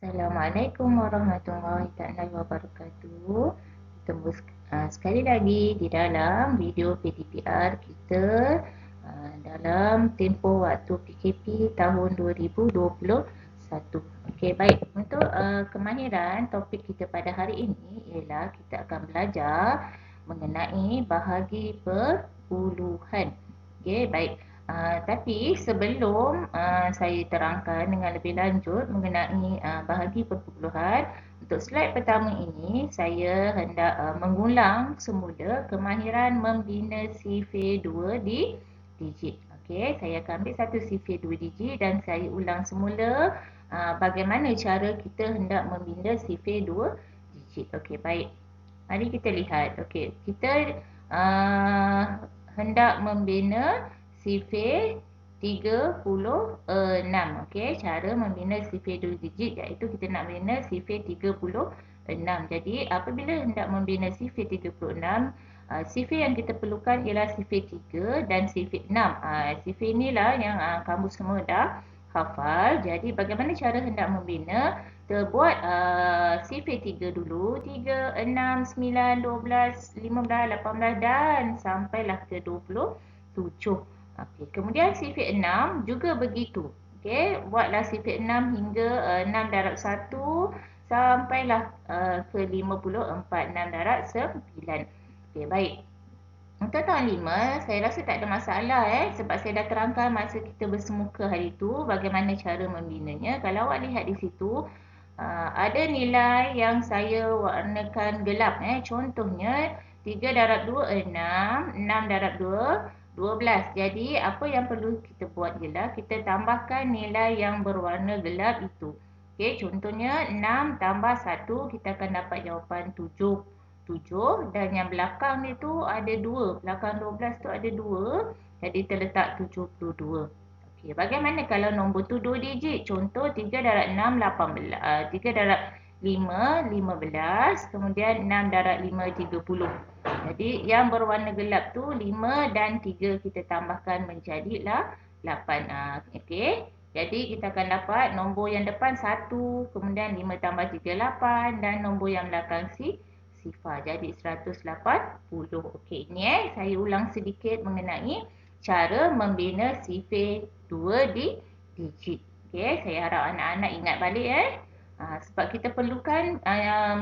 Assalamualaikum warahmatullahi taala wabarakatuh. Bertemu sekali lagi di dalam video PDPR kita dalam tempoh waktu PKP tahun 2021. Okey, baik. Untuk kemahiran topik kita pada hari ini ialah kita akan belajar mengenai bahagi perpuluhan. Okey, baik. Tapi sebelum saya terangkan dengan lebih lanjut mengenai bahagi perpuluhan, untuk slide pertama ini saya hendak mengulang semula kemahiran membina sifir 2 di digit. Okey, saya akan ambil satu sifir 2 digit dan saya ulang semula bagaimana cara kita hendak membina sifir 2 digit. Okey, baik. Mari kita lihat. Okey, kita hendak membina sifir 36. Okey, cara membina sifir 2 digit iaitu kita nak bina sifir 36. Jadi apabila hendak membina sifir 36, sifir yang kita perlukan ialah sifir 3 dan sifir 6. Sifir inilah yang kamu semua dah hafal. Jadi bagaimana cara hendak membina? Kita buat sifir 3 dulu. 3, 6, 9, 12, 15, 18 dan sampailah ke 27. Okey, kemudian sifir 6 juga begitu. Okey, buatlah sifir 6 hingga 6 darab 1 sampailah ke 54. 6 darab 9. Okey, baik. Untuk tahun 5, saya rasa tak ada masalah sebab saya dah terangkan masa kita bersemuka hari itu bagaimana cara membinanya. Kalau awak lihat di situ, ada nilai yang saya warnakan gelap. Contohnya 3 darab 2, 6. 6 darab 2, 12. Jadi apa yang perlu kita buat ialah kita tambahkan nilai yang berwarna gelap itu. Okey, contohnya 6 tambah 1, kita akan dapat jawapan 7. 7 dan yang belakang ni tu ada 2. Belakang 12 tu ada 2. Jadi terletak 72. Okey, bagaimana kalau nombor tu 2 digit? Contoh 3 darab 6, 18. 3 darab 5, 15. Kemudian 6 darab 5, 30. Jadi yang berwarna gelap tu 5 dan 3 kita tambahkan menjadilah 8. Okey. Jadi kita akan dapat nombor yang depan 1, kemudian 5 tambah 3, 8 dan nombor yang belakang sifar. Jadi 180. Okey, ini saya ulang sedikit mengenai cara membina sifir 2 di digit. Okey, saya harap anak-anak ingat balik sebab kita perlukan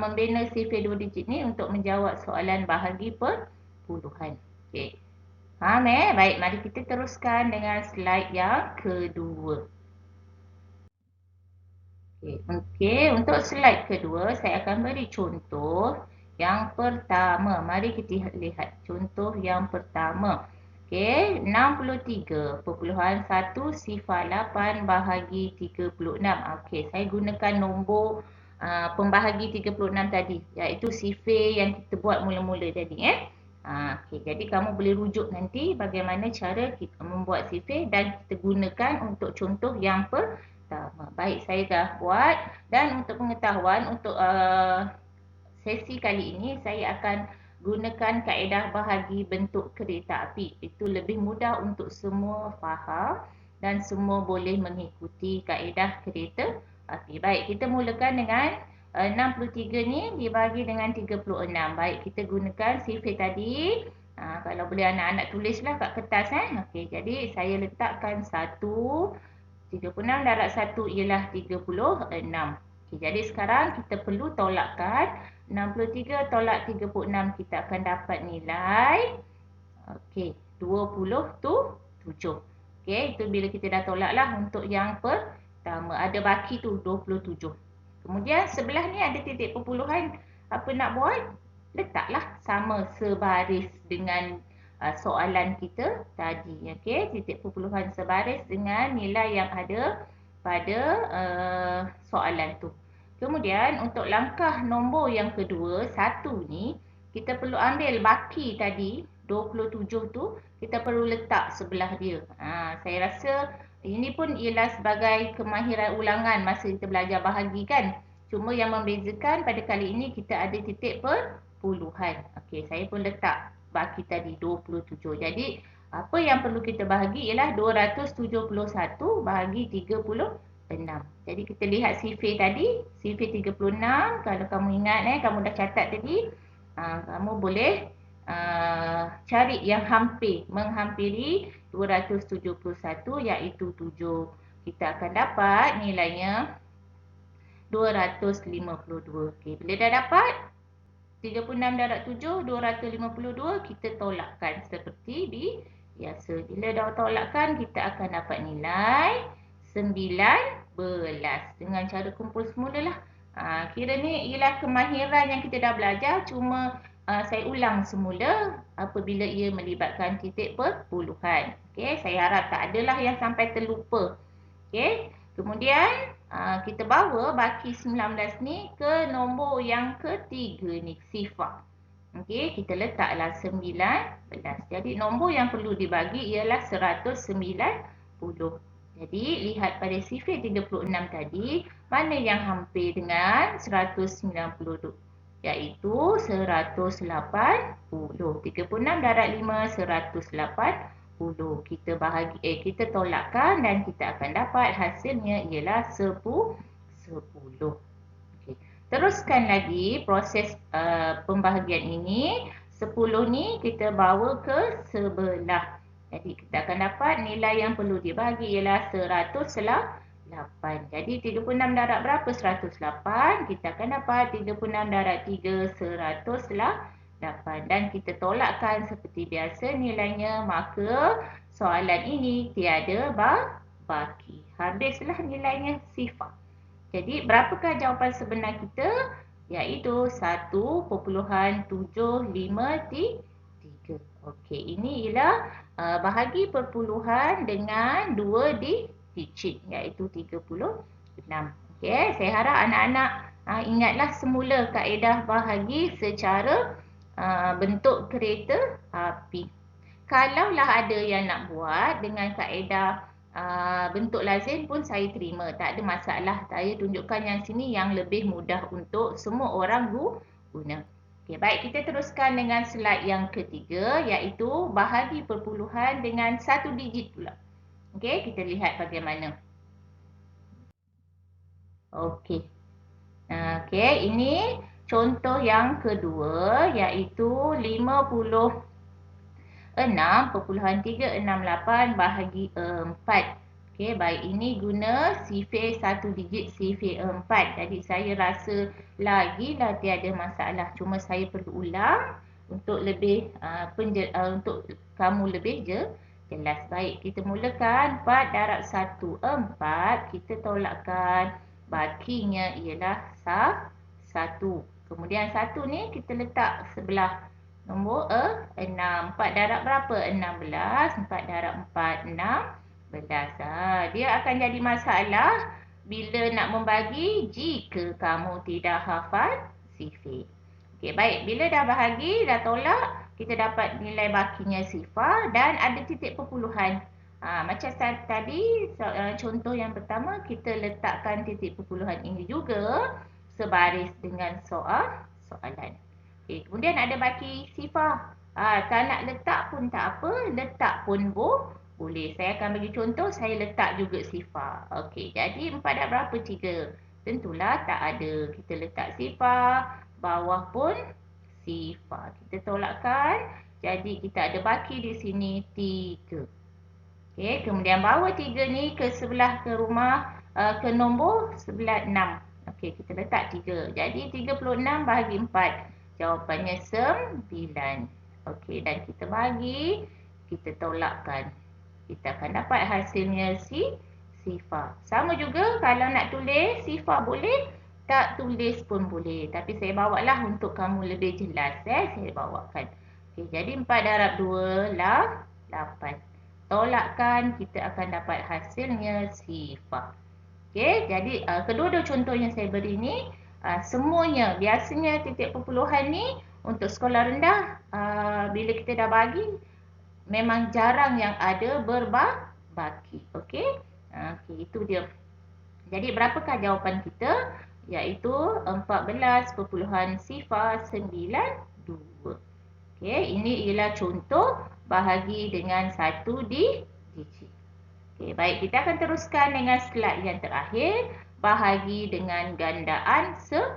membina sifir 2 digit ni untuk menjawab soalan bahagi perpuluhan. Okey. Faham Baik, mari kita teruskan dengan slide yang kedua. Okey, untuk slide kedua saya akan beri contoh yang pertama. Mari kita lihat contoh yang pertama. Okey, 63.1 sifar 8 bahagi 36. Okey, saya gunakan nombor pembahagi 36 tadi, iaitu sifir yang kita buat mula-mula tadi Okey, jadi kamu boleh rujuk nanti bagaimana cara kita membuat sifir dan kita gunakan untuk contoh yang pertama. Baik, saya dah buat dan untuk pengetahuan untuk sesi kali ini saya akan gunakan kaedah bahagi bentuk kereta api. Itu lebih mudah untuk semua faham dan semua boleh mengikuti kaedah kereta api. Baik, kita mulakan dengan 63 ni dibagi dengan 36. Baik, kita gunakan sifir tadi. Kalau boleh anak-anak tulislah kat kertas Okey, jadi saya letakkan 1. 36 darab 1 ialah 36. Okey, jadi sekarang kita perlu tolakkan. 63 tolak 36 kita akan dapat nilai 27. Okey, itu bila kita dah tolak lah untuk yang pertama. Ada baki tu 27. Kemudian sebelah ni ada titik perpuluhan. Apa nak buat? Letaklah sama sebaris dengan soalan kita tadi. Okey, titik perpuluhan sebaris dengan nilai yang ada pada soalan tu. Kemudian untuk langkah nombor yang kedua, 1 ni, kita perlu ambil baki tadi, 27 tu, kita perlu letak sebelah dia. Saya rasa ini pun ialah sebagai kemahiran ulangan masa kita belajar bahagi kan. Cuma yang membezakan pada kali ini kita ada titik perpuluhan. Okey, saya pun letak baki tadi 27. Jadi apa yang perlu kita bahagi ialah 271 bahagi 37. Jadi kita lihat sifir tadi, sifir 36. Kalau kamu ingat, kamu dah catat tadi, kamu boleh cari yang menghampiri 271, iaitu 7. Kita akan dapat nilainya 252. Okey, bila dah dapat 36/7, 252, kita tolakkan seperti biasa. Bila dah tolakkan, kita akan dapat nilai 19 dengan cara kumpul semula lah. Kira ni ialah kemahiran yang kita dah belajar, cuma saya ulang semula apabila ia melibatkan titik perpuluhan. Okey, saya harap tak adalah yang sampai terlupa. Okey, kemudian kita bawa baki 19 ni ke nombor yang ketiga ni, sifar. Okey, kita letaklah 19. Jadi nombor yang perlu dibagi ialah 190. Jadi lihat pada sifir 36 tadi, mana yang hampir dengan 190, iaitu 180. 36/5, 180. Kita tolakkan dan kita akan dapat hasilnya ialah 10. Okey. Teruskan lagi proses pembahagian ini. 10 ni kita bawa ke sebelah. Jadi kita akan dapat nilai yang perlu dibagi ialah 108. Jadi 36 darab berapa 108? Kita akan dapat 36 darab 3, 108. Dan kita tolakkan seperti biasa nilainya, maka soalan ini tiada baki. Habislah nilainya sifar. Jadi berapakah jawapan sebenar kita? Iaitu 1.753. Okey, ini ialah bahagi perpuluhan dengan 2 digit, iaitu 36. Okey, saya harap anak-anak ingatlah semula kaedah bahagi secara bentuk kereta api. Kalaulah ada yang nak buat dengan kaedah bentuk lazim pun saya terima, tak ada masalah. Saya tunjukkan yang sini yang lebih mudah untuk semua orang guna. Okey, baik, kita teruskan dengan slide yang ketiga, iaitu bahagi perpuluhan dengan 1 digit pula. Okey, kita lihat bagaimana. Okey. Okey, ini contoh yang kedua, iaitu 56.368 bahagi 4. Okey, baik, ini guna sifir 1 digit, sifir 4. Jadi saya rasa lagilah tiada masalah. Cuma saya perlu ulang untuk lebih untuk kamu lebih jelas. Baik, kita mulakan 4 darab 1, 4. Kita tolakkan, bakinya ialah 1. Kemudian 1 ni kita letak sebelah nombor 6. 4 darab berapa? 16. 4 darab 4, 16. Dia akan jadi masalah bila nak membagi jika kamu tidak hafal sifir. Okey, baik. Bila dah bahagi, dah tolak, kita dapat nilai bakinya sifar dan ada titik perpuluhan. Macam tadi, contoh yang pertama, kita letakkan titik perpuluhan ini juga sebaris dengan soalan. Okay, kemudian ada baki sifar. Tak nak letak pun tak apa, letak pun boleh. Saya akan bagi contoh, saya letak juga sifar. Okey, jadi 4 darab berapa? 3. Tentulah tak ada. Kita letak sifar, bawah pun sifar. Kita tolakkan, jadi kita ada baki di sini 3. Okey, kemudian bawa 3 ni ke sebelah ke rumah, ke nombor sebelah 6. Okey, kita letak 3. Jadi 36 bahagi 4. Jawapannya 9. Okey, dan kita bagi, kita tolakkan. Kita akan dapat hasilnya sifar. Sama juga kalau nak tulis sifar boleh, tak tulis pun boleh. Tapi saya bawalah untuk kamu lebih jelas. Saya bawakan. Okey, jadi 4 darab 2 lah 8. Tolakkan, kita akan dapat hasilnya sifar. Okey, jadi kedua-dua contoh yang saya beri ni, semuanya biasanya titik perpuluhan ni untuk sekolah rendah, bila kita dah bagi, memang jarang yang ada berbaki. Okey, itu dia. Jadi berapakah jawapan kita? Iaitu 14.092. Okey, ini ialah contoh bahagi dengan 1 digit. Okey, baik, kita akan teruskan dengan slide yang terakhir, bahagi dengan gandaan 10.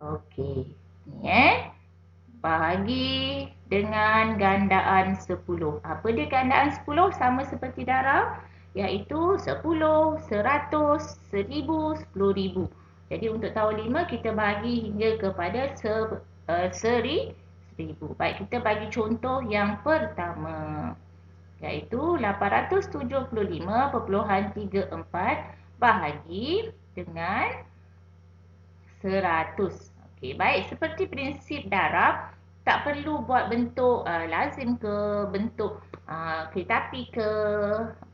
Okey, ni bahagi dengan gandaan 10. Apa dia gandaan 10? Sama seperti darab, iaitu 10, 100, 1000, 10,000. Jadi untuk tahun 5 kita bahagi hingga kepada 1000. Baik, kita bagi contoh yang pertama, iaitu 875.34 bahagi dengan 100. Okey, baik, seperti prinsip darab, tak perlu buat bentuk lazim ke, bentuk kereta api ke,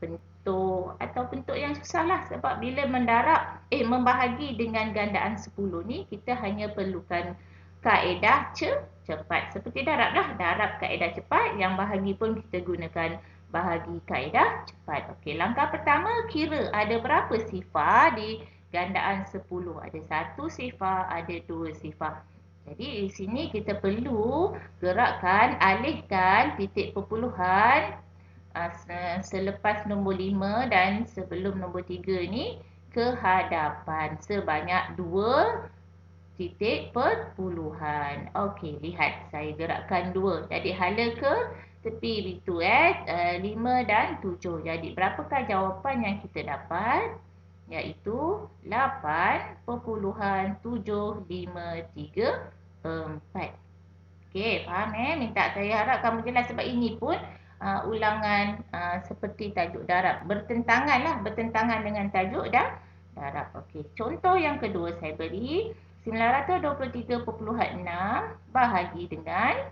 bentuk atau bentuk yang susah lah. Sebab bila membahagi dengan gandaan 10 ni, kita hanya perlukan kaedah cepat. Seperti darab lah, darab kaedah cepat, yang bahagi pun kita gunakan bahagi kaedah cepat. Okey, langkah pertama, kira ada berapa sifar di gandaan 10. Ada 1 sifar, ada 2 sifar. Jadi di sini kita perlu gerakkan, alihkan titik perpuluhan selepas nombor 5 dan sebelum nombor 3 ni ke hadapan sebanyak 2 titik perpuluhan. Okey, lihat saya gerakkan 2. Jadi hala ke tepi itu 5 dan 7. Jadi berapakah jawapan yang kita dapat? Iaitu 8.753. Okey, faham Minta saya harap kamu jelas sebab ini pun ulangan seperti tajuk darab. Bertentangan dengan tajuk darab. Okey, contoh yang kedua saya beri 923.6 bahagi dengan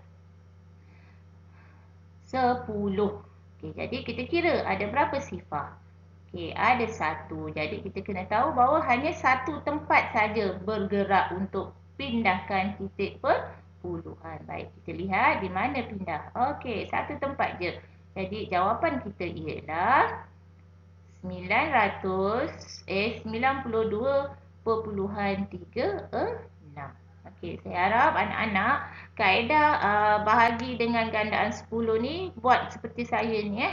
10. Okey, jadi kita kira ada berapa sifar? Okey, ada 1. Jadi kita kena tahu bahawa hanya 1 tempat saja bergerak untuk pindahkan titik perpuluhan. Baik, kita lihat di mana pindah. Okey, 1 tempat je. Jadi jawapan kita ialah 92.36. Okey, saya harap anak-anak kaedah bahagi dengan gandaan 10 ni buat seperti saya ni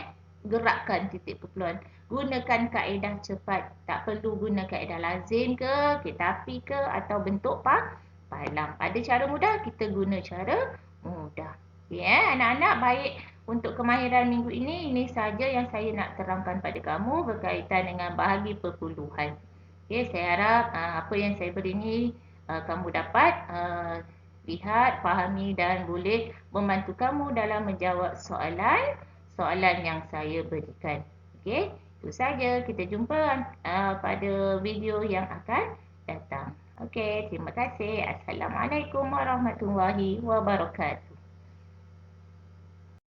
gerakkan titik perpuluhan. Gunakan kaedah cepat. Tak perlu guna kaedah lazim ke, kereta api ke atau bentuk palang. Ada cara mudah, kita guna cara mudah. Okey anak-anak, baik untuk kemahiran minggu ini sahaja yang saya nak terangkan pada kamu berkaitan dengan bahagi perpuluhan. Okey, saya harap apa yang saya beri ni kamu dapat lihat, fahami dan boleh membantu kamu dalam menjawab soalan yang saya berikan. Okey, itu saja. Kita jumpa pada video yang akan datang. Okey, terima kasih. Assalamualaikum warahmatullahi wabarakatuh.